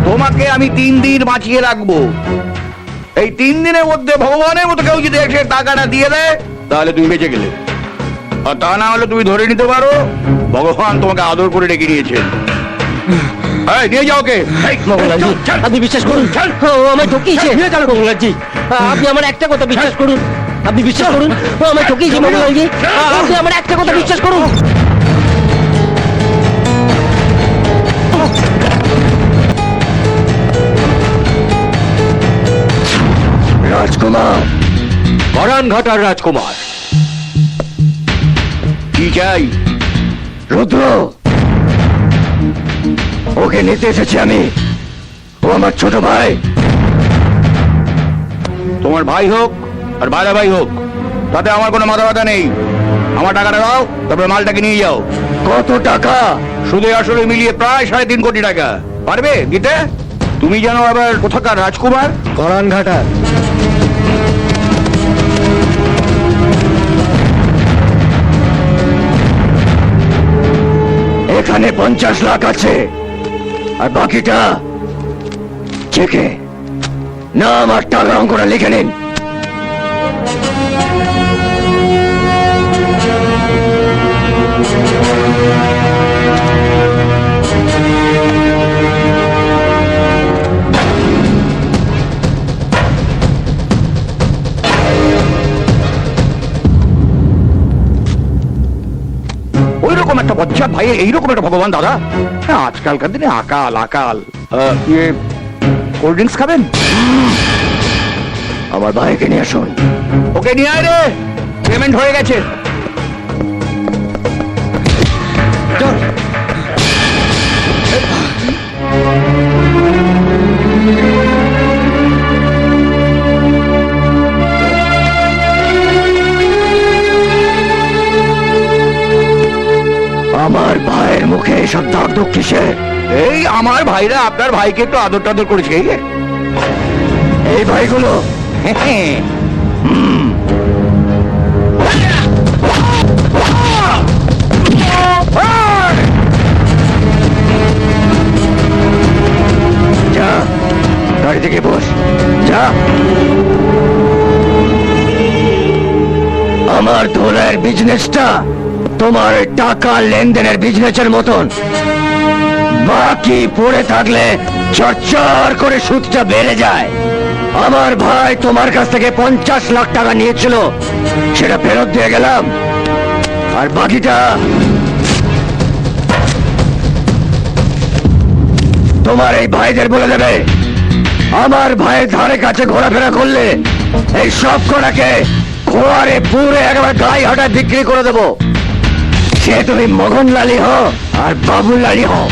তোমাকে আমি 3 দিন বাঁচিয়ে রাখবো। এই 3 দিনের মধ্যে ভগবানের মতো কেউ যদি এসে টাকাটা দিয়ে দেয় তাহলে তুমি বেঁচে গেলে, আর তা না হলে তুমি ধরে নিতে পারো ভগবান তোমাকে আদর করে রেখে নিয়েছেন। এই, নিয়ে যাও ওকে। মঙ্গলাজি, আপনি বিশ্বাস করুন, ও আমায় ঠকিয়েছে। মঙ্গলাজি, আপনি আমার একটা কথা বিশ্বাস করুন, আপনি বিশ্বাস করুন, ও আমায় ঠকিয়েছে। মঙ্গলাজি, আপনি আমার একটা কথা বিশ্বাস করুন। রাজকুমার, বরানঘাটার রাজকুমার। কি চাই? রুদ্র, ওকে নিতে এসেছি আমি। ও আমার ছোট ভাই। তোমার ভাই হোক আর ভাইরা ভাই হোক, তাতে আমার কোনো মাথা ব্যথা নেই। আমার টাকাটা দাও, তারপরে মালটাকে নিয়ে যাও। কত টাকা? সুদে আসলে মিলিয়ে প্রায় 3.5 কোটি টাকা। পারবে দিতে? তুমি জানো আবার কোথাকার রাজকুমার? বরানঘাটার। এখানে 50 লাখ আছে, আর বাকিটা চেকে নাম আর টাকার অঙ্কটা লিখে নিন। ওইরকম একটা বজ্জাত ভাই, এইরকম একটা ভগবান দাদা। হ্যাঁ, আজকালকার দিনে আকাল আকাল। কোল্ড ড্রিঙ্কস খাবেন? আমার ভাইকে নিয়ে আসুন। ওকে নিয়ে আয় রে, পেমেন্ট হয়ে গেছে। আমার ভাইয়ের মুখে এসব দাগ দুঃখ কিসের? এই আমার ভাইরা আপনার ভাইকে একটু আদর টাদর করেছে। এই ভাইগুলো যা, গাড়ি থেকে বস, যা। আমার ধোলার বিজনেসটা তোমার টাকা লেনদেনের বিজনেসের মতন। বাকি পড়ে থাকলে চরচর করে সুদটা বেড়ে যায়। আমার ভাই তোমার কাছ থেকে 50 লাখ টাকা নিয়েছিল, সেটা ফেরত দিয়ে গেলাম, আর বাকিটা তোমার এই ভাইদের বলে দেবে। আমার ভাইয়ের ধারে কাছে ঘোরাফেরা করলে এই সব কটাকে খোয়ারে পুরে একেবারে গায়ে হাঁটায় বিক্রি করে দেবো। সে তুমি মগনলালি হও আর বাবুলালি হও।